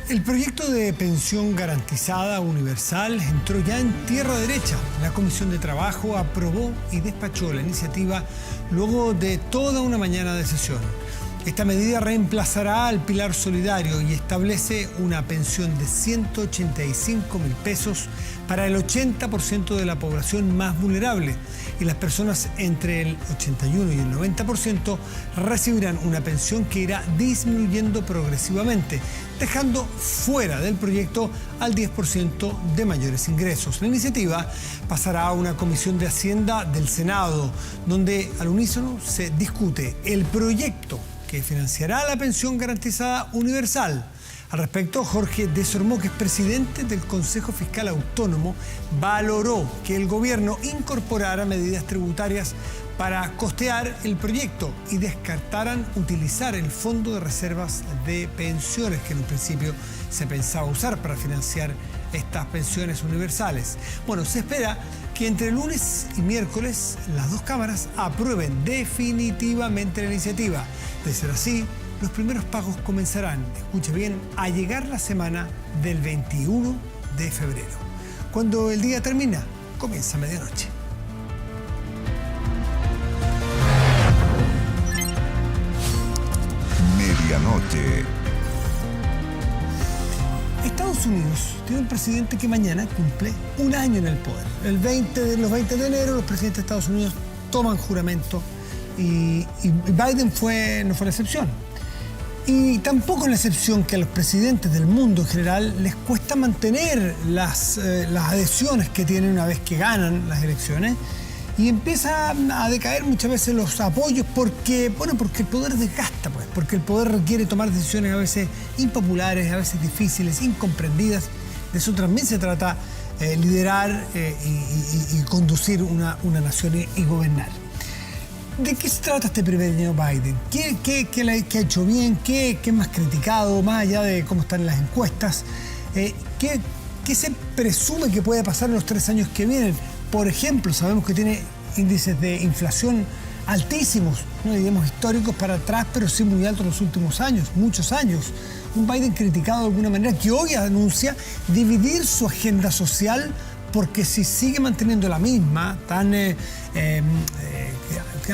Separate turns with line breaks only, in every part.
El proyecto de pensión garantizada universal entró ya en tierra derecha. La Comisión de Trabajo aprobó y despachó la iniciativa luego de toda una mañana de sesión. Esta medida reemplazará al pilar solidario y establece una pensión de 185.000 pesos para el 80% de la población más vulnerable, y las personas entre el 81 y el 90% recibirán una pensión que irá disminuyendo progresivamente, dejando fuera del proyecto al 10% de mayores ingresos. La iniciativa pasará a una comisión de Hacienda del Senado, donde al unísono se discute el proyecto que financiará la pensión garantizada universal. Al respecto, Jorge Desormeaux, que es presidente del Consejo Fiscal Autónomo, valoró que el gobierno incorporara medidas tributarias para costear el proyecto y descartaran utilizar el Fondo de Reservas de Pensiones, que en un principio se pensaba usar para financiar estas pensiones universales. Bueno, se espera que entre lunes y miércoles las dos cámaras aprueben definitivamente la iniciativa. De ser así, los primeros pagos comenzarán, escuche bien, a llegar la semana del 21 de febrero. Cuando el día termina, comienza medianoche.
Medianoche.
Estados Unidos tiene un presidente que mañana cumple un año en el poder. Los 20 de enero los presidentes de Estados Unidos toman juramento y Biden no fue la excepción. Y tampoco es la excepción que a los presidentes del mundo en general les cuesta mantener las adhesiones que tienen una vez que ganan las elecciones, y empieza a decaer muchas veces los apoyos porque el poder desgasta, porque el poder requiere tomar decisiones a veces impopulares, a veces difíciles, incomprendidas. De eso también se trata, liderar y conducir una nación y gobernar. ¿De qué se trata este primer año Biden? ¿Qué ha hecho bien? ¿Qué es más criticado, más allá de cómo están las encuestas? ¿Qué se presume que puede pasar en los 3 años que vienen? Por ejemplo, sabemos que tiene índices de inflación altísimos, no diríamos históricos para atrás, pero sí muy altos en los últimos años, muchos años. Un Biden criticado de alguna manera, que hoy anuncia dividir su agenda social, porque si sigue manteniendo la misma, tan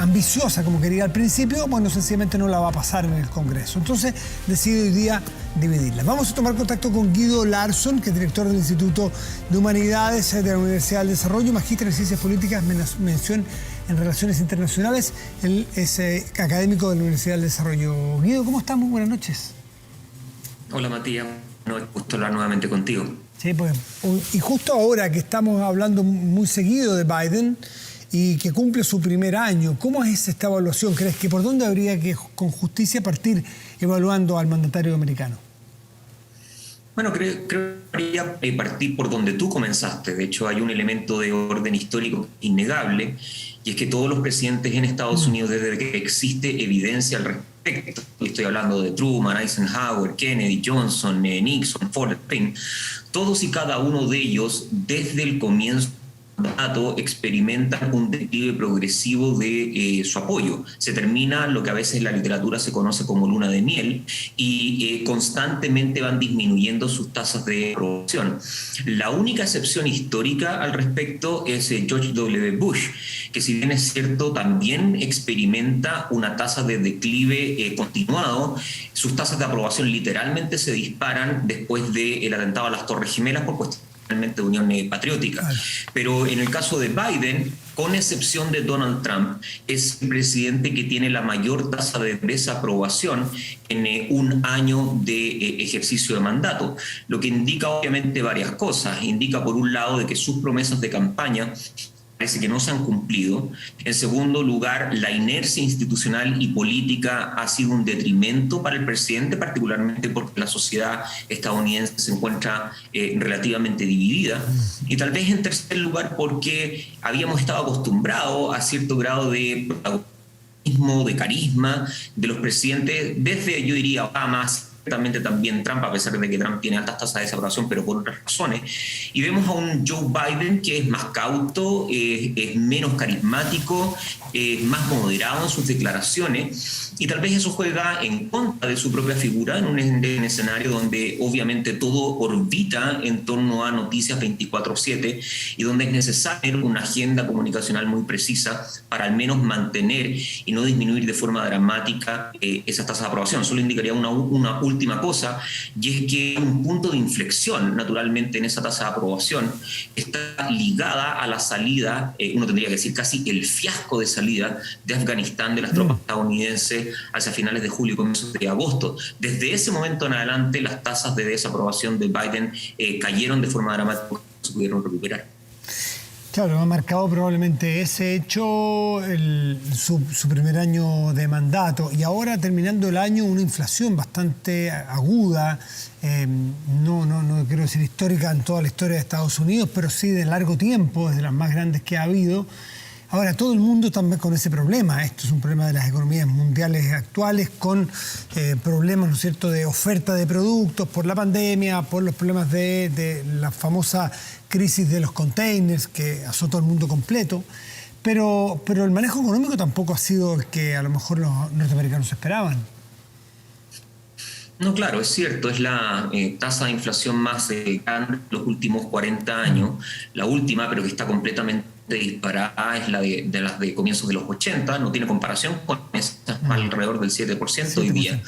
ambiciosa como quería al principio, sencillamente no la va a pasar en el Congreso. Entonces decide hoy día dividirla. Vamos a tomar contacto con Guido Larsson, que es director del Instituto de Humanidades de la Universidad del Desarrollo, magíster en Ciencias Políticas, mención en Relaciones Internacionales. Él es académico de la Universidad del Desarrollo. Guido, ¿cómo estamos? Buenas noches.
Hola, Matías. Es gusto hablar nuevamente contigo.
Sí, y justo ahora que estamos hablando muy seguido de Biden y que cumple su primer año, ¿cómo es esta evaluación? ¿Crees que por dónde habría que, con justicia, partir evaluando al mandatario americano?
Bueno, creo que habría partir por donde tú comenzaste. De hecho, hay un elemento de orden histórico innegable, y es que todos los presidentes en Estados Unidos, desde que existe evidencia al respecto, estoy hablando de Truman, Eisenhower, Kennedy, Johnson, Nixon, Ford, todos y cada uno de ellos, desde el comienzo experimentan un declive progresivo de su apoyo. Se termina lo que a veces en la literatura se conoce como luna de miel, y constantemente van disminuyendo sus tasas de aprobación. La única excepción histórica al respecto es George W. Bush, que si bien es cierto también experimenta una tasa de declive continuado. Sus tasas de aprobación literalmente se disparan después del atentado a las Torres Gemelas por cuestiones de Unión Patriótica. Pero en el caso de Biden, con excepción de Donald Trump, es el presidente que tiene la mayor tasa de desaprobación en un año de ejercicio de mandato, lo que indica obviamente varias cosas. Indica, por un lado, de que sus promesas de campaña parece que no se han cumplido. En segundo lugar, la inercia institucional y política ha sido un detrimento para el presidente, particularmente porque la sociedad estadounidense se encuentra relativamente dividida. Y tal vez en tercer lugar porque habíamos estado acostumbrados a cierto grado de protagonismo, de carisma de los presidentes, desde, yo diría, Obama, abiertamente también Trump, a pesar de que Trump tiene altas tasas de desaprobación, pero por otras razones. Y vemos a un Joe Biden que es más cauto, es menos carismático, más moderado en sus declaraciones, y tal vez eso juega en contra de su propia figura en un escenario donde obviamente todo orbita en torno a noticias 24/7 y donde es necesario una agenda comunicacional muy precisa para al menos mantener y no disminuir de forma dramática esas tasas de aprobación. Solo indicaría una última cosa, y es que un punto de inflexión naturalmente en esa tasa de aprobación está ligada a la salida, uno tendría que decir casi el fiasco de salida de Afganistán de las tropas estadounidenses hacia finales de julio y comienzos de agosto. Desde ese momento en adelante las tasas de desaprobación de Biden cayeron de forma dramática y no se pudieron recuperar.
Claro, ha marcado probablemente ese hecho su primer año de mandato, y ahora terminando el año una inflación bastante aguda, no quiero decir histórica en toda la historia de Estados Unidos, pero sí de largo tiempo, desde las más grandes que ha habido. Ahora, todo el mundo también con ese problema. Esto es un problema de las economías mundiales actuales, con problemas, ¿no es cierto?, de oferta de productos por la pandemia, por los problemas de la famosa crisis de los containers que azotó al mundo completo. Pero el manejo económico tampoco ha sido el que a lo mejor los norteamericanos esperaban.
No, claro, es cierto, es la tasa de inflación más grande de los últimos 40 años, la última, pero que está completamente disparada, es la de las de comienzos de los 80, no tiene comparación con esa, alrededor del 7% hoy día.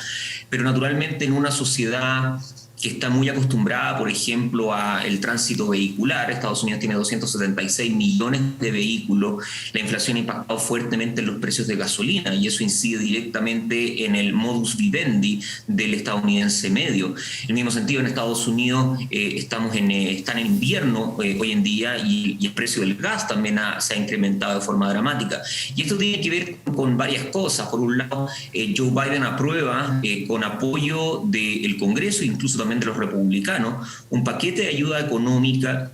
Pero naturalmente en una sociedad que está muy acostumbrada, por ejemplo, al tránsito vehicular. Estados Unidos tiene 276 millones de vehículos. La inflación ha impactado fuertemente en los precios de gasolina y eso incide directamente en el modus vivendi del estadounidense medio. En el mismo sentido, en Estados Unidos están en invierno hoy en día y el precio del gas también se ha incrementado de forma dramática. Y esto tiene que ver con varias cosas. Por un lado, Joe Biden aprueba con apoyo del Congreso, incluso también de los republicanos, un paquete de ayuda económica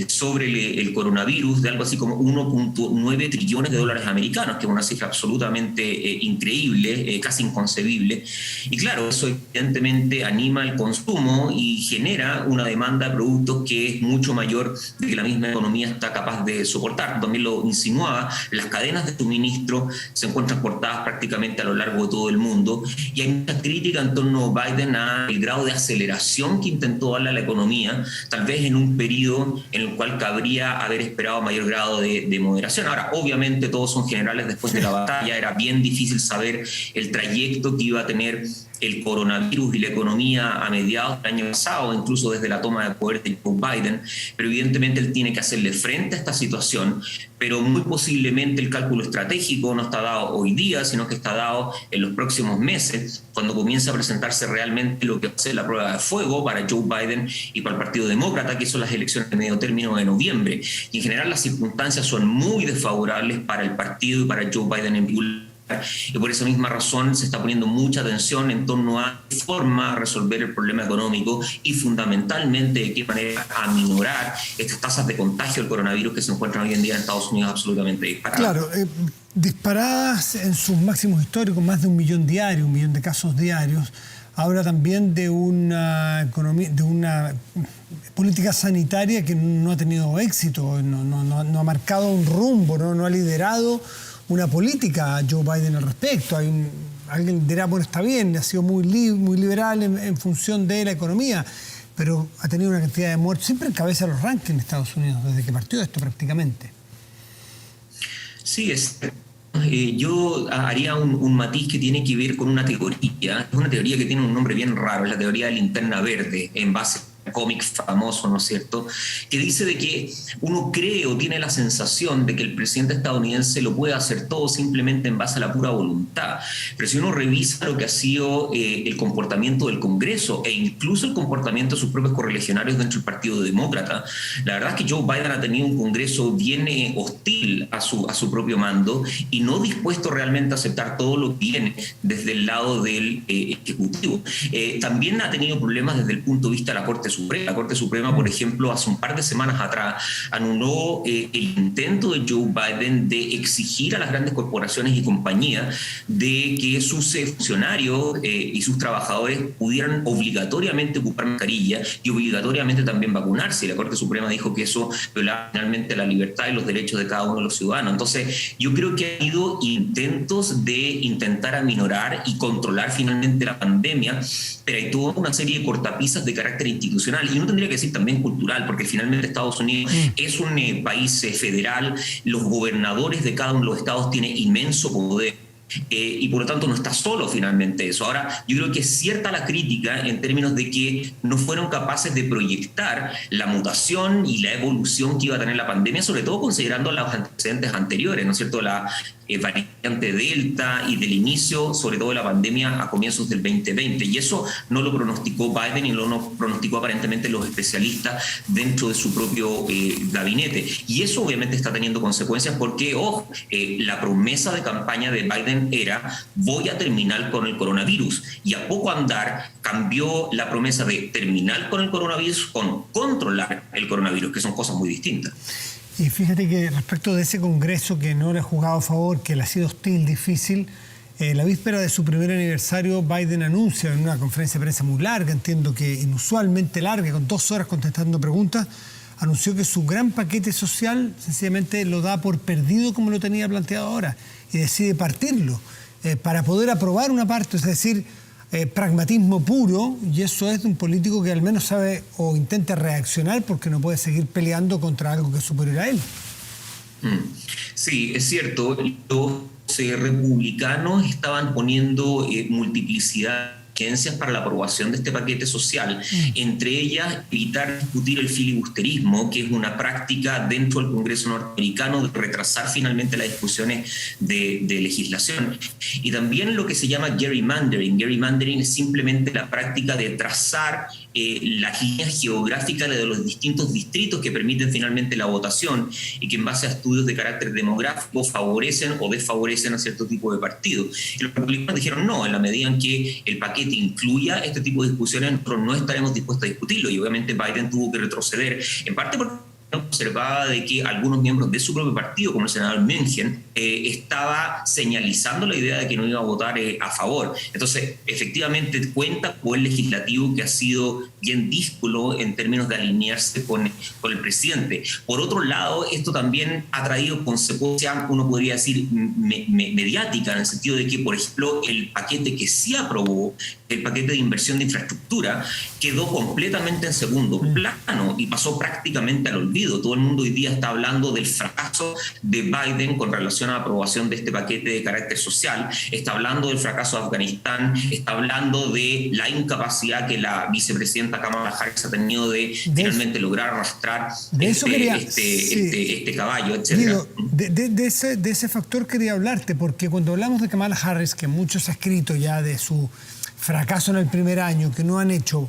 sobre el coronavirus de algo así como 1.9 trillones de dólares americanos, que es una cifra absolutamente increíble, casi inconcebible. Y claro, eso evidentemente anima el consumo y genera una demanda de productos que es mucho mayor de que la misma economía está capaz de soportar. También lo insinuaba, las cadenas de suministro se encuentran cortadas prácticamente a lo largo de todo el mundo y hay mucha crítica en torno a Biden al grado de aceleración que intentó darle a la economía, tal vez en un periodo en el cual cabría haber esperado mayor grado de moderación. Ahora, obviamente todos son generales después de la batalla, era bien difícil saber el trayecto que iba a tener el coronavirus y la economía a mediados del año pasado, incluso desde la toma de poder de Joe Biden, pero evidentemente él tiene que hacerle frente a esta situación, pero muy posiblemente el cálculo estratégico no está dado hoy día, sino que está dado en los próximos meses, cuando comience a presentarse realmente lo que va a ser la prueba de fuego para Joe Biden y para el Partido Demócrata, que son las elecciones de medio término de noviembre. Y en general las circunstancias son muy desfavorables para el partido y para Joe Biden en particular. Y por esa misma razón se está poniendo mucha atención en torno a qué forma resolver el problema económico y fundamentalmente de qué manera aminorar estas tasas de contagio del coronavirus que se encuentran hoy en día en Estados Unidos absolutamente disparadas.
Claro, disparadas en sus máximos históricos, más de 1 millón diario, 1 millón de casos diarios. Habla también de una economía, de una política sanitaria que no ha tenido éxito, no ha marcado un rumbo, no ha liderado una política Joe Biden al respecto. Alguien dirá, bueno, está bien, ha sido muy liberal en función de la economía, pero ha tenido una cantidad de muertos, siempre encabeza los rankings en Estados Unidos, desde que partió esto prácticamente.
Sí, yo haría un matiz que tiene que ver con una teoría. Es una teoría que tiene un nombre bien raro, es la teoría de linterna verde, en base cómic famoso, ¿no es cierto?, que dice de que uno cree o tiene la sensación de que el presidente estadounidense lo puede hacer todo simplemente en base a la pura voluntad. Pero si uno revisa lo que ha sido el comportamiento del Congreso e incluso el comportamiento de sus propios correligionarios dentro del Partido Demócrata, la verdad es que Joe Biden ha tenido un Congreso bien hostil a su propio mando y no dispuesto realmente a aceptar todo lo que viene desde el lado del Ejecutivo. También ha tenido problemas desde el punto de vista de la Corte Suprema. La Corte Suprema, por ejemplo, hace un par de semanas atrás anuló el intento de Joe Biden de exigir a las grandes corporaciones y compañías de que sus funcionarios y sus trabajadores pudieran obligatoriamente ocupar mascarilla y obligatoriamente también vacunarse. Y la Corte Suprema dijo que eso violaba finalmente la libertad y los derechos de cada uno de los ciudadanos. Entonces, yo creo que ha habido intentos de intentar aminorar y controlar finalmente la pandemia, pero hay toda una serie de cortapisas de carácter institucional, y uno tendría que decir también cultural, porque finalmente Estados Unidos es un país federal, los gobernadores de cada uno de los estados tienen inmenso poder. Y por lo tanto no está solo finalmente eso. Ahora, yo creo que es cierta la crítica en términos de que no fueron capaces de proyectar la mutación y la evolución que iba a tener la pandemia, sobre todo considerando los antecedentes anteriores, ¿no es cierto? La variante Delta y del inicio, sobre todo de la pandemia a comienzos del 2020. Y eso no lo pronosticó Biden y lo pronosticó aparentemente los especialistas dentro de su propio gabinete. Y eso obviamente está teniendo consecuencias porque, la promesa de campaña de Biden era: voy a terminar con el coronavirus. Y a poco andar cambió la promesa de terminar con el coronavirus con controlar el coronavirus, que son cosas muy distintas.
Y fíjate que respecto de ese Congreso que no le ha jugado a favor, que le ha sido hostil, difícil, la víspera de su primer aniversario, Biden anuncia en una conferencia de prensa muy larga, entiendo que inusualmente larga, con 2 horas contestando preguntas, anunció que su gran paquete social sencillamente lo da por perdido como lo tenía planteado ahora y decide partirlo para poder aprobar una parte, es decir, pragmatismo puro, y eso es de un político que al menos sabe o intenta reaccionar porque no puede seguir peleando contra algo que es superior a él.
Sí, es cierto, los republicanos estaban poniendo multiplicidad para la aprobación de este paquete social, entre ellas evitar discutir el filibusterismo, que es una práctica dentro del Congreso norteamericano de retrasar finalmente las discusiones de legislación, y también lo que se llama gerrymandering. Gerrymandering es simplemente la práctica de trazar las líneas geográficas de los distintos distritos que permiten finalmente la votación y que en base a estudios de carácter demográfico favorecen o desfavorecen a cierto tipo de partidos. Y los republicanos dijeron no, en la medida en que el paquete incluya este tipo de discusiones, nosotros no estaremos dispuestos a discutirlo, y obviamente Biden tuvo que retroceder, en parte porque observaba de que algunos miembros de su propio partido, como el senador Mencken, estaba señalizando la idea de que no iba a votar a favor. Entonces, efectivamente, cuenta con el legislativo que ha sido bien díscolo en términos de alinearse con el presidente. Por otro lado, esto también ha traído consecuencias, uno podría decir, mediáticas, en el sentido de que, por ejemplo, el paquete que sí aprobó, el paquete de inversión de infraestructura, quedó completamente en segundo plano y pasó prácticamente al olvido. Todo el mundo hoy día está hablando del fracaso de Biden con relación a la aprobación de este paquete de carácter social, está hablando del fracaso de Afganistán, está hablando de la incapacidad que la vicepresidenta Kamala Harris ha tenido de finalmente lograr arrastrar este caballo, etc.
De ese factor quería hablarte, porque cuando hablamos de Kamala Harris, que mucho se ha escrito ya de su fracaso en el primer año, que no han hecho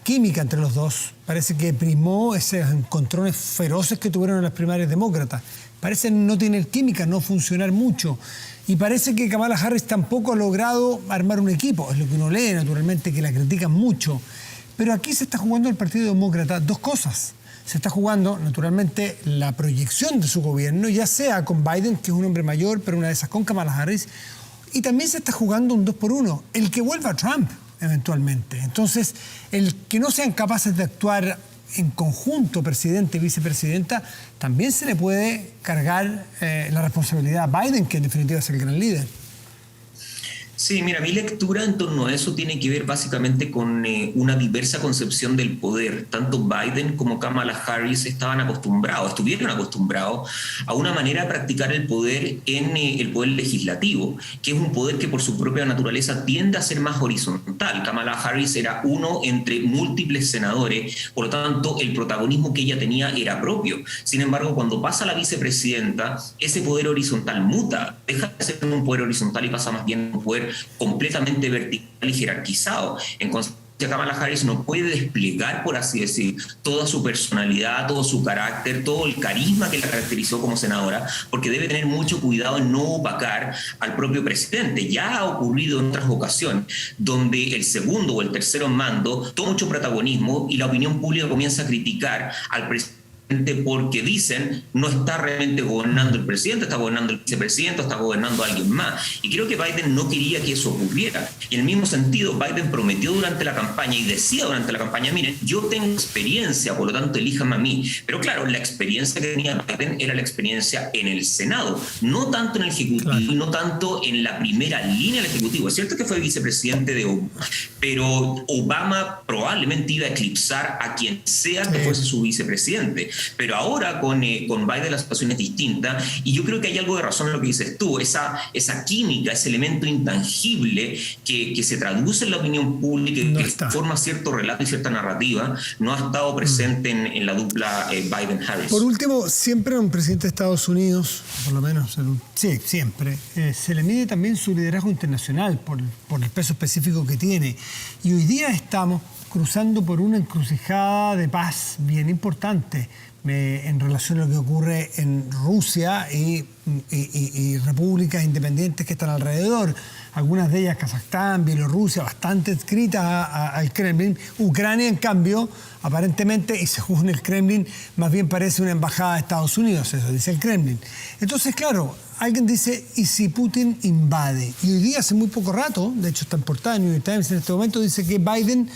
química entre los dos, parece que primó esos encontrones feroces que tuvieron en las primarias demócratas. Parece no tener química, no funcionar mucho. Y parece que Kamala Harris tampoco ha logrado armar un equipo. Es lo que uno lee, naturalmente, que la critican mucho. Pero aquí se está jugando el Partido Demócrata 2 cosas. Se está jugando, naturalmente, la proyección de su gobierno, ya sea con Biden, que es un hombre mayor, pero una de esas con Kamala Harris. Y también se está jugando un 2-1, el que vuelva a Trump, eventualmente. Entonces, el que no sean capaces de actuar en conjunto, presidente y vicepresidenta, también se le puede cargar la responsabilidad a Biden, que en definitiva es el gran líder.
Sí, mira, mi lectura en torno a eso tiene que ver básicamente con una diversa concepción del poder. Tanto Biden como Kamala Harris estuvieron acostumbrados a una manera de practicar el poder en el poder legislativo, que es un poder que por su propia naturaleza tiende a ser más horizontal. Kamala Harris era uno entre múltiples senadores, por lo tanto el protagonismo que ella tenía era propio. Sin embargo, cuando pasa a la vicepresidenta, ese poder horizontal muta, deja de ser un poder horizontal y pasa más bien a un poder completamente vertical y jerarquizado. En consecuencia, Kamala Harris no puede desplegar, por así decir, toda su personalidad, todo su carácter, todo el carisma que la caracterizó como senadora, porque debe tener mucho cuidado en no opacar al propio presidente. Ya ha ocurrido en otras ocasiones donde el segundo o el tercero en mando toma mucho protagonismo y la opinión pública comienza a criticar al presidente porque dicen no está realmente gobernando el presidente, está gobernando el vicepresidente, está gobernando alguien más. Y creo que Biden no quería que eso ocurriera. Y en el mismo sentido, Biden prometió durante la campaña y decía durante la campaña, miren, yo tengo experiencia, por lo tanto elíjanme a mí. Pero claro, la experiencia que tenía Biden era la experiencia en el Senado, no tanto en el Ejecutivo, claro, y no tanto en la primera línea del Ejecutivo. Es cierto que fue vicepresidente de Obama, pero Obama probablemente iba a eclipsar a quien sea que fuese su vicepresidente. Pero ahora con Biden la situación es distinta y yo creo que hay algo de razón en lo que dices tú, esa química, ese elemento intangible que se traduce en la opinión pública, no que forma cierto relato y cierta narrativa, no ha estado presente en la dupla Biden-Harris.
Por último, siempre a un presidente de Estados Unidos, por lo menos, sí, siempre, se le mide también su liderazgo internacional por el peso específico que tiene. Y hoy día estamos cruzando por una encrucijada de paz bien importante en relación a lo que ocurre en Rusia y repúblicas independientes que están alrededor. Algunas de ellas, Kazajstán, Bielorrusia, bastante adscritas al Kremlin. Ucrania, en cambio, aparentemente, y según el Kremlin, más bien parece una embajada de Estados Unidos, eso dice el Kremlin. Entonces, claro, alguien dice, ¿y si Putin invade? Y hoy día, hace muy poco rato, de hecho está en portada New York Times en este momento, dice que Biden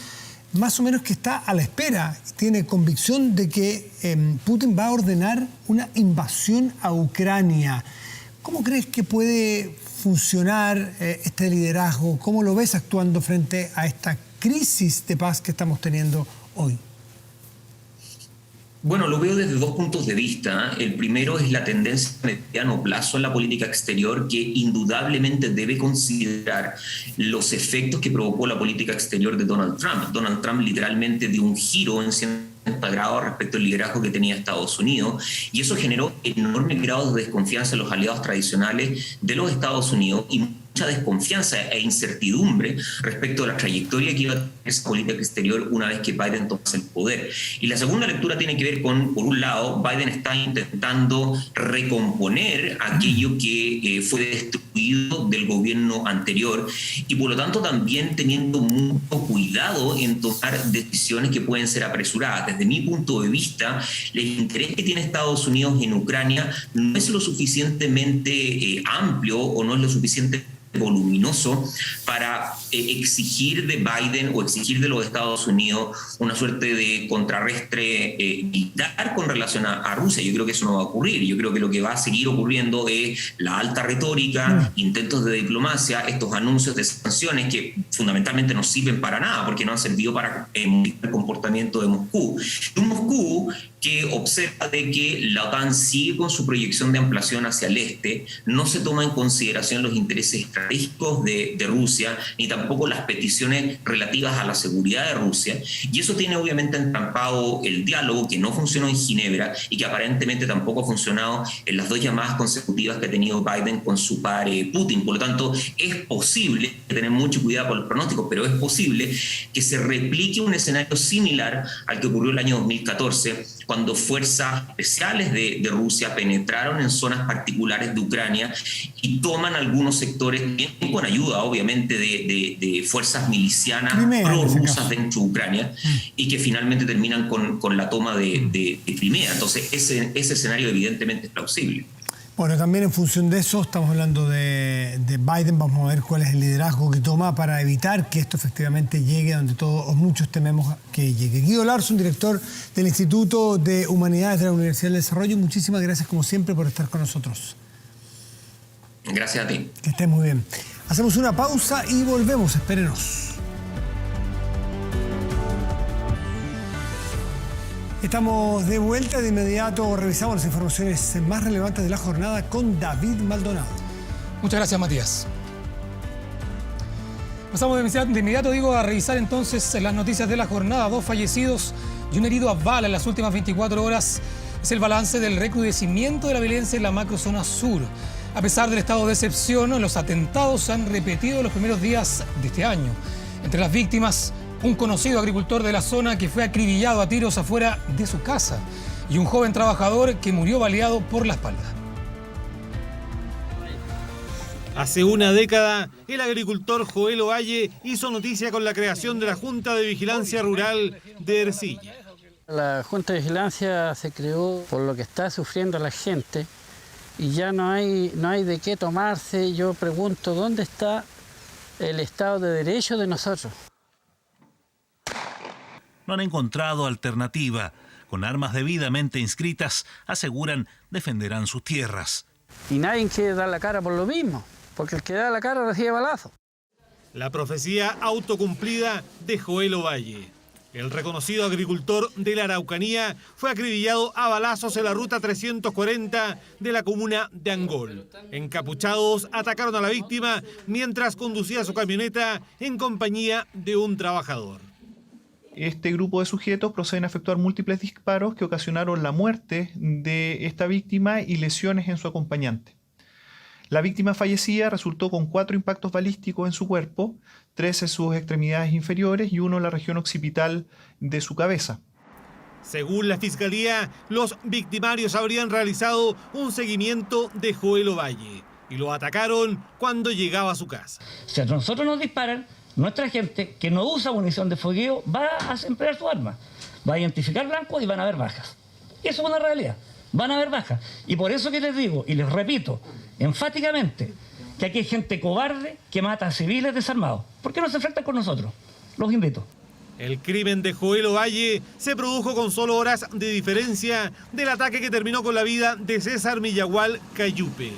más o menos que está a la espera, tiene convicción de que Putin va a ordenar una invasión a Ucrania. ¿Cómo crees que puede funcionar este liderazgo? ¿Cómo lo ves actuando frente a esta crisis de paz que estamos teniendo hoy?
Bueno, lo veo desde dos puntos de vista. El primero es la tendencia a mediano plazo en la política exterior, que indudablemente debe considerar los efectos que provocó la política exterior de Donald Trump. Donald Trump literalmente dio un giro en 180 grados respecto al liderazgo que tenía Estados Unidos, y eso generó enormes grados de desconfianza en los aliados tradicionales de los Estados Unidos y mucha desconfianza e incertidumbre respecto a la trayectoria que iba a tener esa política exterior una vez que Biden tomase el poder. Y la segunda lectura tiene que ver con, por un lado, Biden está intentando recomponer aquello que fue destruido del gobierno anterior y por lo tanto también teniendo mucho cuidado en tomar decisiones que pueden ser apresuradas. Desde mi punto de vista, el interés que tiene Estados Unidos en Ucrania no es lo suficientemente amplio o no es lo suficiente voluminoso para exigir de Biden o exigir de los Estados Unidos una suerte de contrarrestre militar con relación a Rusia. Yo creo que eso no va a ocurrir. Yo creo que lo que va a seguir ocurriendo es la alta retórica, intentos de diplomacia, estos anuncios de sanciones que fundamentalmente no sirven para nada porque no han servido para modificar el comportamiento de Moscú. Un Moscú que observa de que la OTAN sigue con su proyección de ampliación hacia el este, no se toma en consideración los intereses estratégicos de Rusia, ni tampoco las peticiones relativas a la seguridad de Rusia, y eso tiene obviamente entrampado el diálogo que no funcionó en Ginebra y que aparentemente tampoco ha funcionado en las dos llamadas consecutivas que ha tenido Biden con su par Putin. Por lo tanto, es posible, tener mucho cuidado con los pronósticos, pero es posible que se replique un escenario similar al que ocurrió el año 2014, cuando fuerzas especiales de Rusia penetraron en zonas particulares de Ucrania y toman algunos sectores, con ayuda obviamente de fuerzas milicianas prorrusas dentro de Ucrania, y que finalmente terminan con la toma de Crimea. Entonces ese escenario evidentemente es plausible.
Bueno, también en función de eso, estamos hablando de Biden, vamos a ver cuál es el liderazgo que toma para evitar que esto efectivamente llegue a donde todos o muchos tememos que llegue. Guido Larsson, director del Instituto de Humanidades de la Universidad del Desarrollo, muchísimas gracias como siempre por estar con nosotros.
Gracias a ti.
Que estés muy bien. Hacemos una pausa y volvemos, espérenos. Estamos de vuelta, de inmediato revisamos las informaciones más relevantes de la jornada con David Maldonado.
Muchas gracias, Matías. Pasamos de inmediato, a revisar entonces las noticias de la jornada. 2 fallecidos y un herido a bala en las últimas 24 horas. Es el balance del recrudecimiento de la violencia en la macrozona sur. A pesar del estado de excepción, los atentados se han repetido en los primeros días de este año. Entre las víctimas, un conocido agricultor de la zona que fue acribillado a tiros afuera de su casa y un joven trabajador que murió baleado por la espalda.
Hace una década, el agricultor Joel Ovalle hizo noticia con la creación de la Junta de Vigilancia Rural de Ercilla.
La Junta de Vigilancia se creó por lo que está sufriendo la gente y ya no hay de qué tomarse. Yo pregunto, ¿dónde está el Estado de Derecho de nosotros?
No han encontrado alternativa. Con armas debidamente inscritas, aseguran defenderán sus tierras.
Y nadie quiere dar la cara por lo mismo, porque el que da la cara recibe balazo.
La profecía autocumplida de Joel Ovalle. El reconocido agricultor de la Araucanía fue acribillado a balazos en la ruta 340 de la comuna de Angol. Encapuchados atacaron a la víctima mientras conducía su camioneta en compañía de un trabajador.
Este grupo de sujetos proceden a efectuar múltiples disparos que ocasionaron la muerte de esta víctima y lesiones en su acompañante. La víctima fallecida resultó con 4 impactos balísticos en su cuerpo, 3 en sus extremidades inferiores y 1 en la región occipital de su cabeza.
Según la Fiscalía, los victimarios habrían realizado un seguimiento de Joel Ovalle y lo atacaron cuando llegaba a su casa.
Si a nosotros nos disparan, nuestra gente que no usa munición de fogueo va a emplear su arma, va a identificar blancos y van a haber bajas. Eso es una realidad, van a haber bajas. Y por eso que les digo, y les repito enfáticamente, que aquí hay gente cobarde que mata a civiles desarmados. ¿Por qué no se enfrentan con nosotros? Los invito.
El crimen de Joel Ovalle se produjo con solo horas de diferencia del ataque que terminó con la vida de César Millagual Cayupe.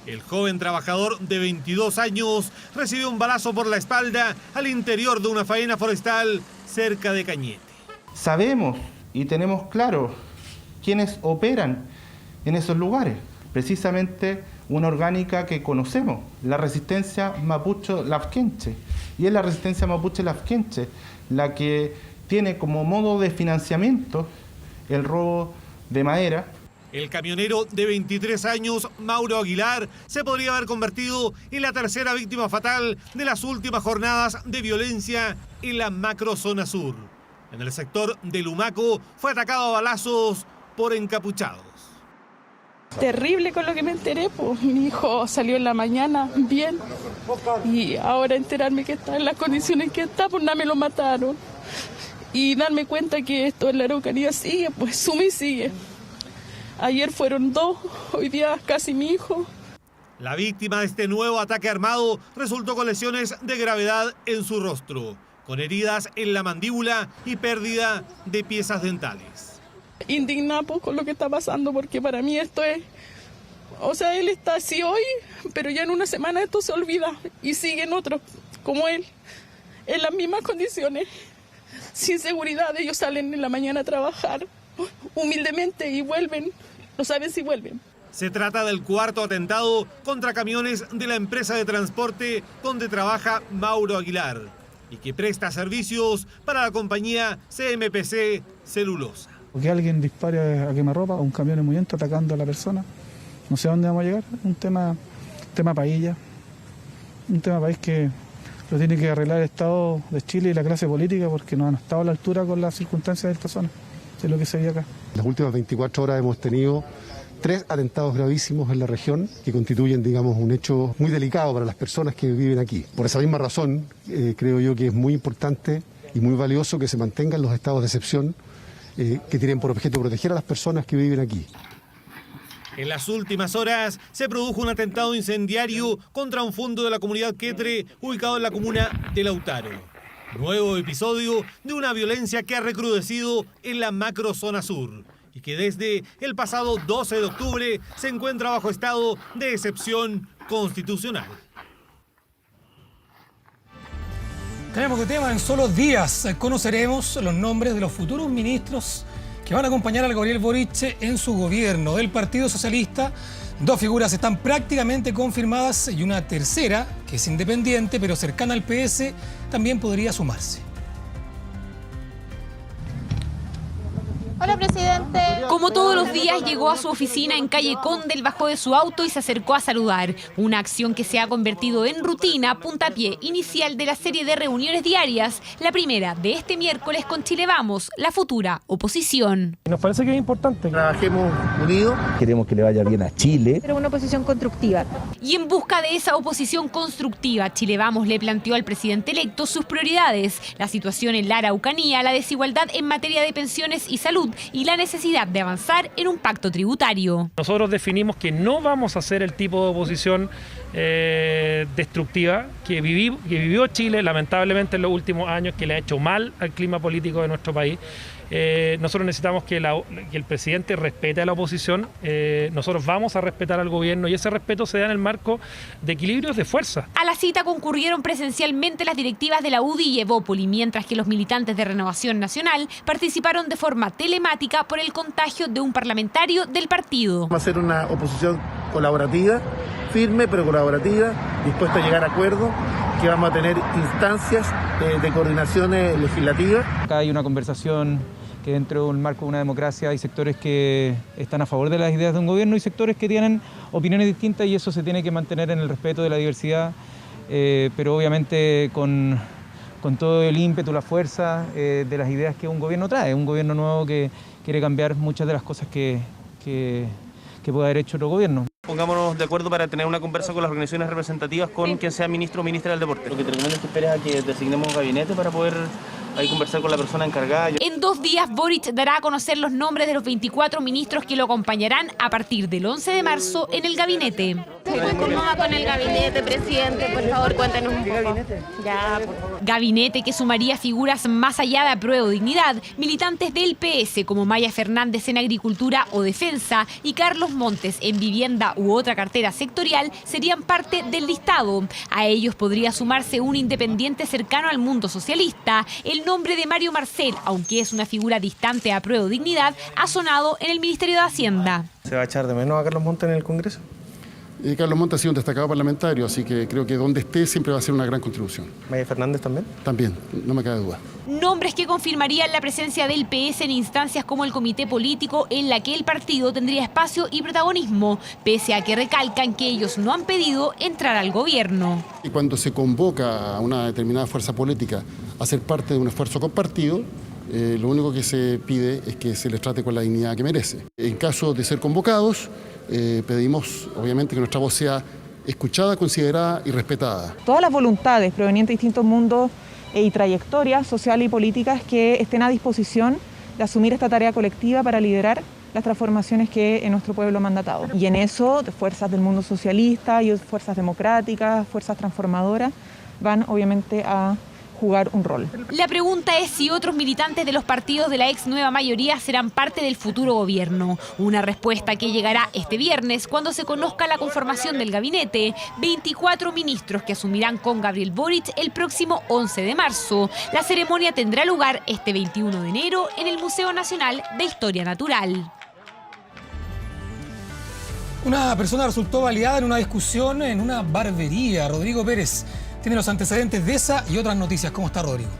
El joven trabajador de 22 años recibió un balazo por la espalda al interior de una faena forestal cerca de Cañete.
Sabemos y tenemos claro quiénes operan en esos lugares. Precisamente una orgánica que conocemos, la resistencia mapuche-lafkenche. Y es la resistencia mapuche-lafkenche la que tiene como modo de financiamiento el robo de madera.
El camionero de 23 años, Mauro Aguilar, se podría haber convertido en la tercera víctima fatal de las últimas jornadas de violencia en la macrozona sur. En el sector de Lumaco fue atacado a balazos por encapuchados.
Terrible con lo que me enteré, pues mi hijo salió en la mañana bien y ahora enterarme que está en las condiciones que está, pues nada, me lo mataron. Y darme cuenta que esto en la Araucanía sigue, pues suma y sigue. Ayer fueron 2, hoy día casi mi hijo.
La víctima de este nuevo ataque armado resultó con lesiones de gravedad en su rostro, con heridas en la mandíbula y pérdida de piezas dentales.
Indignada pues, con lo que está pasando, porque para mí esto es... O sea, él está así hoy, pero ya en una semana esto se olvida y siguen otros como él, en las mismas condiciones, sin seguridad. Ellos salen en la mañana a trabajar humildemente y vuelven, no saben si vuelven.
Se trata del cuarto atentado contra camiones de la empresa de transporte donde trabaja Mauro Aguilar y que presta servicios para la compañía CMPC Celulosa.
Que alguien dispare a quemarropa a un camión emuyente atacando a la persona, no sé a dónde vamos a llegar. Un tema país ya, un tema país que lo tiene que arreglar el Estado de Chile y la clase política, porque no han estado a la altura con las circunstancias de esta zona, de lo que se ve acá.
En las últimas 24 horas hemos tenido 3 atentados gravísimos en la región que constituyen, digamos, un hecho muy delicado para las personas que viven aquí. Por esa misma razón, creo yo que es muy importante y muy valioso que se mantengan los estados de excepción que tienen por objeto proteger a las personas que viven aquí.
En las últimas horas se produjo un atentado incendiario contra un fondo de la comunidad Quetre ubicado en la comuna de Lautaro. Nuevo episodio de una violencia que ha recrudecido en la macrozona sur y que desde el pasado 12 de octubre se encuentra bajo estado de excepción constitucional.
Tenemos que tema, en solo días conoceremos los nombres de los futuros ministros que van a acompañar al Gabriel Boric en su gobierno del Partido Socialista. 2 figuras están prácticamente confirmadas y una tercera, que es independiente pero cercana al PS, también podría sumarse.
Hola, presidente.
Como todos los días, llegó a su oficina en calle Condel, bajó de su auto y se acercó a saludar. Una acción que se ha convertido en rutina, puntapié inicial de la serie de reuniones diarias. La primera de este miércoles con Chile Vamos, la futura oposición.
Nos parece que es importante.
Trabajemos unidos.
Queremos que le vaya bien a Chile.
Pero una oposición constructiva.
Y en busca de esa oposición constructiva, Chile Vamos le planteó al presidente electo sus prioridades: la situación en la Araucanía, la desigualdad en materia de pensiones y salud y la necesidad de avanzar en un pacto tributario.
Nosotros definimos que no vamos a hacer el tipo de oposición destructiva que vivió Chile lamentablemente en los últimos años, que le ha hecho mal al clima político de nuestro país. Nosotros necesitamos que el presidente respete a la oposición. Nosotros vamos a respetar al gobierno y ese respeto se da en el marco de equilibrios de fuerza.
A la cita concurrieron presencialmente las directivas de la UDI y Evópoli, mientras que los militantes de Renovación Nacional participaron de forma telemática por el contagio de un parlamentario del partido.
Va a ser una oposición colaborativa, firme pero colaborativa, dispuesta a llegar a acuerdos, que vamos a tener instancias de coordinaciones legislativas.
Acá hay una conversación que dentro de un marco de una democracia hay sectores que están a favor de las ideas de un gobierno y sectores que tienen opiniones distintas, y eso se tiene que mantener en el respeto de la diversidad, pero obviamente con todo el ímpetu, la fuerza de las ideas que un gobierno trae, un gobierno nuevo que quiere cambiar muchas de las cosas que puede haber hecho otro gobierno.
Pongámonos de acuerdo para tener una conversa con las organizaciones representativas con quien sea ministro o ministra del deporte. Lo que te recomiendo es que esperes a que designemos un gabinete para poder ahí conversar con la persona encargada.
En 2 días, Boric dará a conocer los nombres de los 24 ministros que lo acompañarán a partir del 11 de marzo en el gabinete.
¿Cómo va con el gabinete, presidente? Por favor, cuéntenos un poco.
Gabinete que sumaría figuras más allá de Apruebo Dignidad, militantes del PS como Maya Fernández en Agricultura o Defensa y Carlos Montes en Vivienda u otra cartera sectorial serían parte del listado. A ellos podría sumarse un independiente cercano al mundo socialista. El nombre de Mario Marcel, aunque es una figura distante a Apruebo Dignidad, ha sonado en el Ministerio de Hacienda.
¿Se va a echar de menos a Carlos Montes en el Congreso?
Carlos Montes ha sido un destacado parlamentario, así que creo que donde esté siempre va a ser una gran contribución.
¿Maya Fernández también?
También, no me cabe duda.
Nombres que confirmarían la presencia del PS en instancias como el comité político, en la que el partido tendría espacio y protagonismo, pese a que recalcan que ellos no han pedido entrar al gobierno.
Y cuando se convoca a una determinada fuerza política a ser parte de un esfuerzo compartido, lo único que se pide es que se les trate con la dignidad que merece. En caso de ser convocados, pedimos obviamente que nuestra voz sea escuchada, considerada y respetada.
Todas las voluntades provenientes de distintos mundos y trayectorias sociales y políticas que estén a disposición de asumir esta tarea colectiva para liderar las transformaciones que nuestro pueblo ha mandatado. Y en eso, fuerzas del mundo socialista y fuerzas democráticas, fuerzas transformadoras, van obviamente a jugar un rol.
La pregunta es si otros militantes de los partidos de la ex nueva mayoría serán parte del futuro gobierno. Una respuesta que llegará este viernes cuando se conozca la conformación del gabinete. 24 ministros que asumirán con Gabriel Boric el próximo 11 de marzo. La ceremonia tendrá lugar este 21 de enero en el Museo Nacional de Historia Natural.
Una persona resultó baleada en una discusión en una barbería. Rodrigo Pérez tiene los antecedentes de esa y otras noticias. ¿Cómo está, Rodrigo?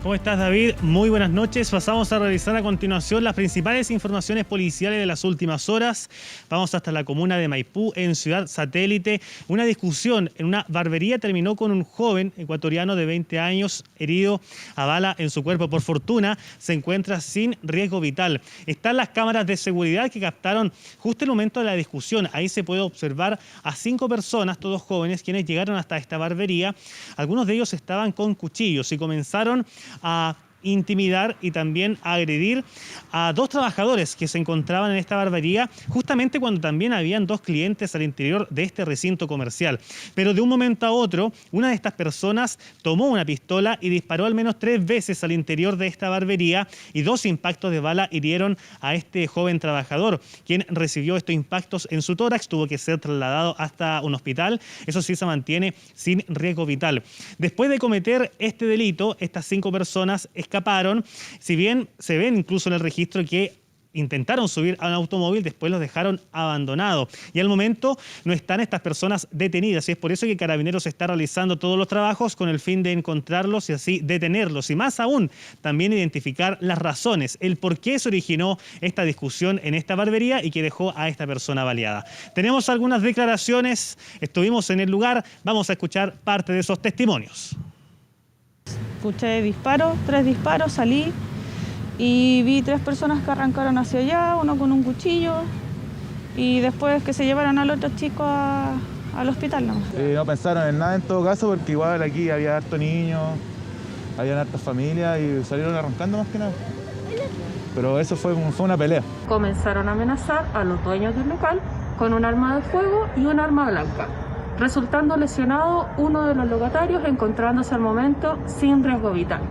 ¿Cómo estás, David? Muy buenas noches. Pasamos a revisar a continuación las principales informaciones policiales de las últimas horas. Vamos hasta la comuna de Maipú, en Ciudad Satélite. Una discusión en una barbería terminó con un joven ecuatoriano de 20 años herido a bala en su cuerpo. Por fortuna, se encuentra sin riesgo vital. Están las cámaras de seguridad que captaron justo el momento de la discusión. Ahí se puede observar a 5 personas, todos jóvenes, quienes llegaron hasta esta barbería. Algunos de ellos estaban con cuchillos y comenzaron a intimidar y también a agredir a 2 trabajadores que se encontraban en esta barbería, justamente cuando también habían 2 clientes al interior de este recinto comercial. Pero de un momento a otro, una de estas personas tomó una pistola y disparó al menos 3 veces al interior de esta barbería, y 2 impactos de bala hirieron a este joven trabajador, quien recibió estos impactos en su tórax, tuvo que ser trasladado hasta un hospital. Eso sí, se mantiene sin riesgo vital. Después de cometer este delito, estas 5 personas escaparon, si bien se ven incluso en el registro que intentaron subir a un automóvil, después los dejaron abandonados. Y al momento no están estas personas detenidas. Y es por eso que Carabineros está realizando todos los trabajos con el fin de encontrarlos y así detenerlos. Y más aún, también identificar las razones, el por qué se originó esta discusión en esta barbería y que dejó a esta persona baleada. Tenemos algunas declaraciones, estuvimos en el lugar, vamos a escuchar parte de esos testimonios.
Escuché disparos, 3 disparos, salí y vi 3 personas que arrancaron hacia allá, uno con un cuchillo y después que se llevaron al otro chico al hospital.
No pensaron en nada en todo caso porque igual aquí había harto niños, había hartas familias y salieron arrancando más que nada. Pero eso fue una pelea.
Comenzaron a amenazar a los dueños del local con un arma de fuego y un arma blanca, resultando lesionado uno de los locatarios, encontrándose al momento sin riesgo vital.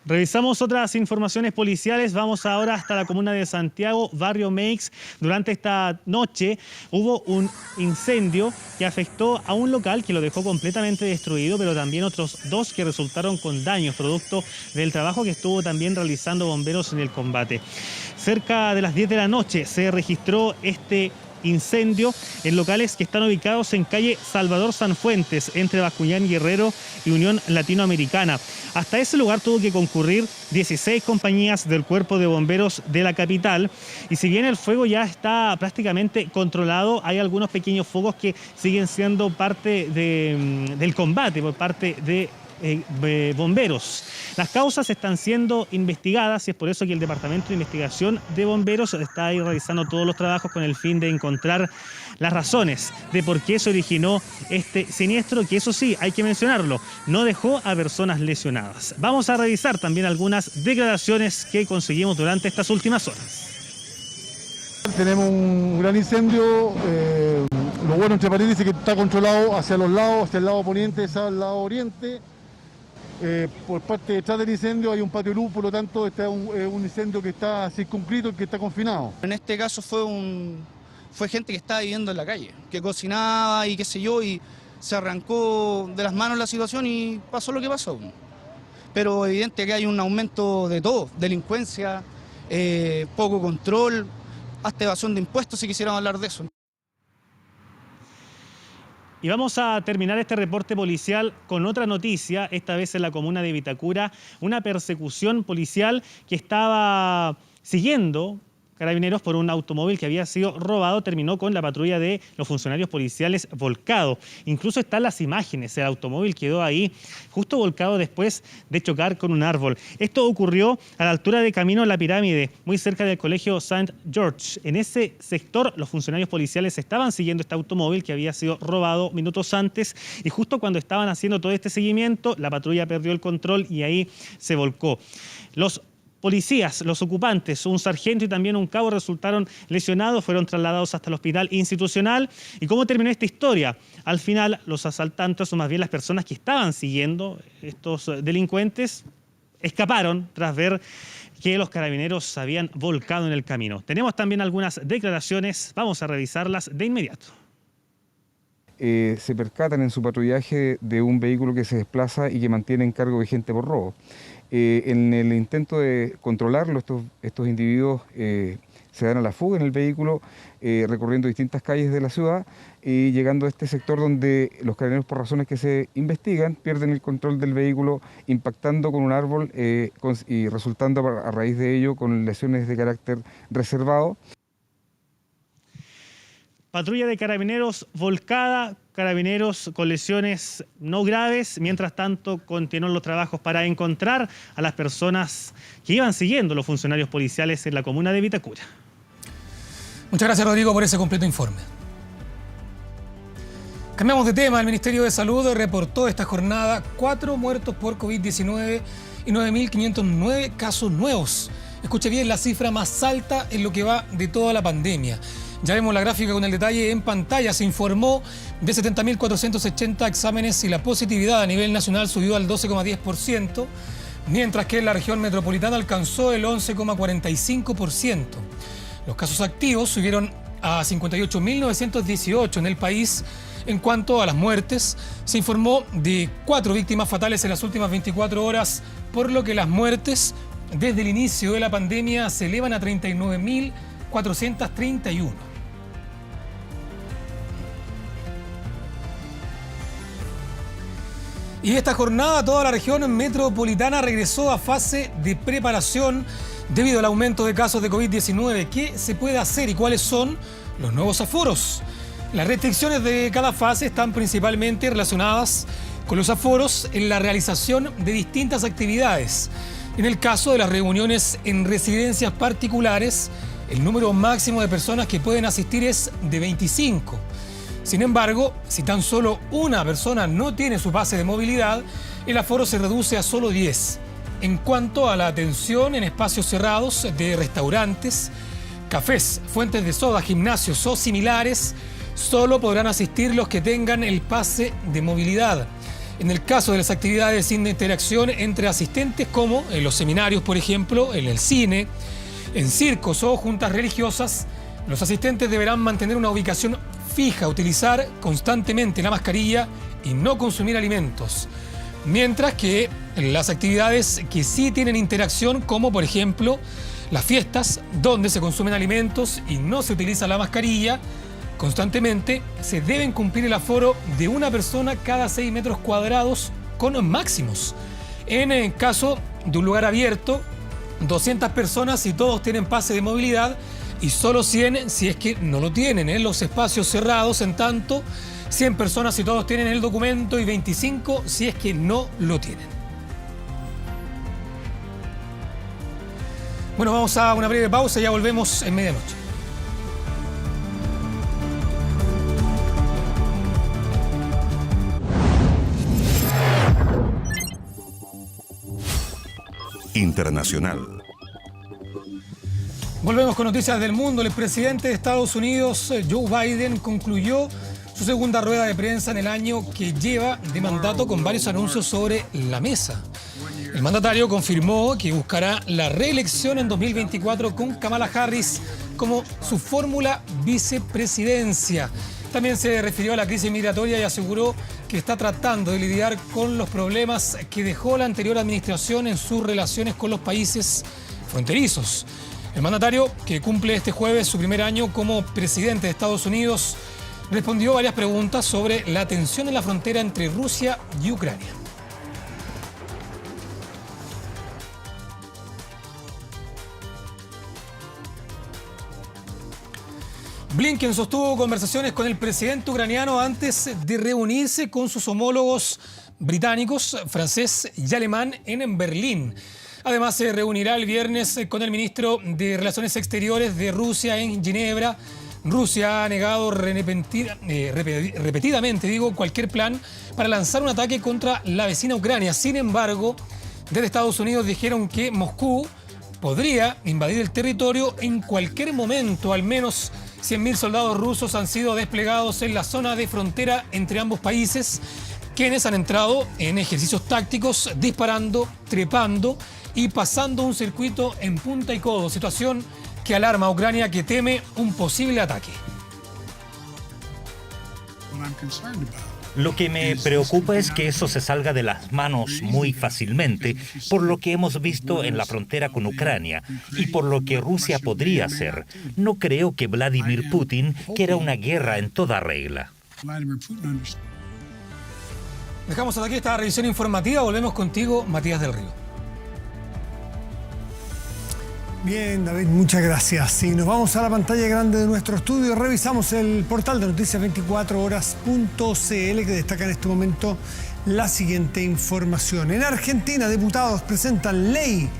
Revisamos otras informaciones policiales. Vamos ahora hasta la comuna de Santiago, barrio Meix. Durante esta noche hubo un incendio que afectó a un local que lo dejó completamente destruido, pero también otros 2 que resultaron con daños, producto del trabajo que estuvo también realizando bomberos en el combate. Cerca de las 10 de la noche se registró este incendio en locales que están ubicados en calle Salvador Sanfuentes, entre Bascuñán Guerrero y Unión Latinoamericana. Hasta ese lugar tuvo que concurrir 16 compañías del Cuerpo de Bomberos de la capital, y si bien el fuego ya está prácticamente controlado, hay algunos pequeños fuegos que siguen siendo parte del combate por parte de bomberos. Las causas están siendo investigadas y es por eso que el Departamento de Investigación de Bomberos está ahí realizando todos los trabajos con el fin de encontrar las razones de por qué se originó este siniestro, que eso sí, hay que mencionarlo, no dejó a personas lesionadas. Vamos a revisar también algunas declaraciones que conseguimos durante estas últimas horas.
Tenemos un gran incendio, lo bueno entre paréntesis que está controlado hacia los lados, hacia el lado poniente, hacia el lado oriente. Por parte detrás del incendio hay un patio luz, por lo tanto este es un incendio que está circunscrito, que está confinado.
En este caso fue gente que estaba viviendo en la calle, que cocinaba y qué sé yo, y se arrancó de las manos la situación y pasó lo que pasó. Pero evidente que hay un aumento de todo, delincuencia, poco control, hasta evasión de impuestos, si quisiéramos hablar de eso.
Y vamos a terminar este reporte policial con otra noticia, esta vez en la comuna de Vitacura, una persecución policial que estaba siguiendo Carabineros por un automóvil que había sido robado, terminó con la patrulla de los funcionarios policiales volcado. Incluso están las imágenes, el automóvil quedó ahí justo volcado después de chocar con un árbol. Esto ocurrió a la altura de Camino La Pirámide, muy cerca del colegio St. George. En ese sector los funcionarios policiales estaban siguiendo este automóvil que había sido robado minutos antes y justo cuando estaban haciendo todo este seguimiento, la patrulla perdió el control y ahí se volcó. Los policías, los ocupantes, un sargento y también un cabo resultaron lesionados, fueron trasladados hasta el hospital institucional. ¿Y cómo terminó esta historia? Al final, los asaltantes, o más bien las personas que estaban siguiendo estos delincuentes, escaparon tras ver que los carabineros se habían volcado en el camino. Tenemos también algunas declaraciones, vamos a revisarlas de inmediato.
Se percatan en su patrullaje de un vehículo que se desplaza y que mantiene en cargo vigente por robo. En el intento de controlarlo, estos individuos se dan a la fuga en el vehículo, recorriendo distintas calles de la ciudad y llegando a este sector donde los carabineros, por razones que se investigan, pierden el control del vehículo, impactando con un árbol y resultando a raíz de ello con lesiones de carácter reservado.
Patrulla de Carabineros volcada, Carabineros con lesiones no graves. Mientras tanto, continúan los trabajos para encontrar a las personas que iban siguiendo los funcionarios policiales en la comuna de Vitacura.
Muchas gracias, Rodrigo, por ese completo informe. Cambiamos de tema. El Ministerio de Salud reportó esta jornada 4 muertos por COVID-19 y 9.509 casos nuevos. Escuche bien, la cifra más alta en lo que va de toda la pandemia. Ya vemos la gráfica con el detalle en pantalla. Se informó de 70.480 exámenes y la positividad a nivel nacional subió al 12,10%, mientras que en la región metropolitana alcanzó el 11,45%. Los casos activos subieron a 58.918 en el país. En cuanto a las muertes, se informó de 4 víctimas fatales en las últimas 24 horas, por lo que las muertes desde el inicio de la pandemia se elevan a 39.431. Y esta jornada toda la región metropolitana regresó a fase de preparación debido al aumento de casos de COVID-19. ¿Qué se puede hacer y cuáles son los nuevos aforos? Las restricciones de cada fase están principalmente relacionadas con los aforos en la realización de distintas actividades. En el caso de las reuniones en residencias particulares, el número máximo de personas que pueden asistir es de 25. Sin embargo, si tan solo una persona no tiene su pase de movilidad, el aforo se reduce a solo 10. En cuanto a la atención en espacios cerrados de restaurantes, cafés, fuentes de soda, gimnasios o similares, solo podrán asistir los que tengan el pase de movilidad. En el caso de las actividades sin interacción entre asistentes, como en los seminarios, por ejemplo, en el cine, en circos o juntas religiosas, los asistentes deberán mantener una ubicación fija, utilizar constantemente la mascarilla y no consumir alimentos. Mientras que las actividades que sí tienen interacción, como por ejemplo las fiestas, donde se consumen alimentos y no se utiliza la mascarilla constantemente, se deben cumplir el aforo de una persona cada 6 metros cuadrados con máximos. En el caso de un lugar abierto, 200 personas si todos tienen pase de movilidad y solo 100 si es que no lo tienen. En los espacios cerrados, en tanto, 100 personas si todos tienen el documento y 25 si es que no lo tienen. Bueno, vamos a una breve pausa y ya volvemos en medianoche.
Internacional.
Volvemos con noticias del mundo. El presidente de Estados Unidos, Joe Biden, concluyó su segunda rueda de prensa en el año que lleva de mandato con varios anuncios sobre la mesa. El mandatario confirmó que buscará la reelección en 2024 con Kamala Harris como su fórmula vicepresidencia. También se refirió a la crisis migratoria y aseguró que está tratando de lidiar con los problemas que dejó la anterior administración en sus relaciones con los países fronterizos. El mandatario, que cumple este jueves su primer año como presidente de Estados Unidos, respondió varias preguntas sobre la tensión en la frontera entre Rusia y Ucrania. Blinken sostuvo conversaciones con el presidente ucraniano antes de reunirse con sus homólogos británicos, francés y alemán en Berlín. Además, se reunirá el viernes con el ministro de Relaciones Exteriores de Rusia en Ginebra. Rusia ha negado repetidamente cualquier plan para lanzar un ataque contra la vecina Ucrania. Sin embargo, desde Estados Unidos dijeron que Moscú podría invadir el territorio en cualquier momento. Al menos 100.000 soldados rusos han sido desplegados en la zona de frontera entre ambos países, quienes han entrado en ejercicios tácticos, disparando, trepando y pasando un circuito en punta y codo, situación que alarma a Ucrania, que teme un posible ataque.
Lo que me preocupa es que eso se salga de las manos muy fácilmente, por lo que hemos visto en la frontera con Ucrania y por lo que Rusia podría hacer. No creo que Vladimir Putin quiera una guerra en toda regla.
Dejamos hasta aquí esta revisión informativa. Volvemos contigo, Matías del Río.
Bien, David, muchas gracias. Y nos vamos a la pantalla grande de nuestro estudio. Revisamos el portal de noticias24horas.cl, que destaca en este momento la siguiente información. En Argentina, diputados presentan ley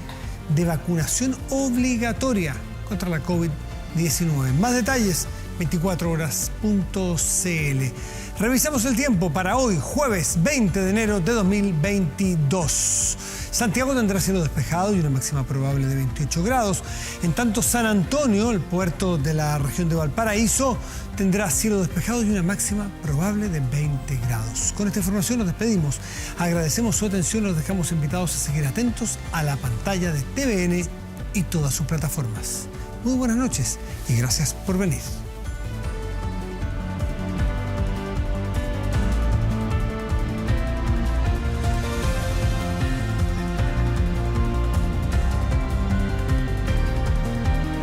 de vacunación obligatoria contra la COVID-19. Más detalles, 24horas.cl. Revisamos el tiempo para hoy, jueves 20 de enero de 2022. Santiago tendrá cielo despejado y una máxima probable de 28 grados. En tanto, San Antonio, el puerto de la región de Valparaíso, tendrá cielo despejado y una máxima probable de 20 grados. Con esta información nos despedimos. Agradecemos su atención y los dejamos invitados a seguir atentos a la pantalla de TVN y todas sus plataformas. Muy buenas noches y gracias por venir.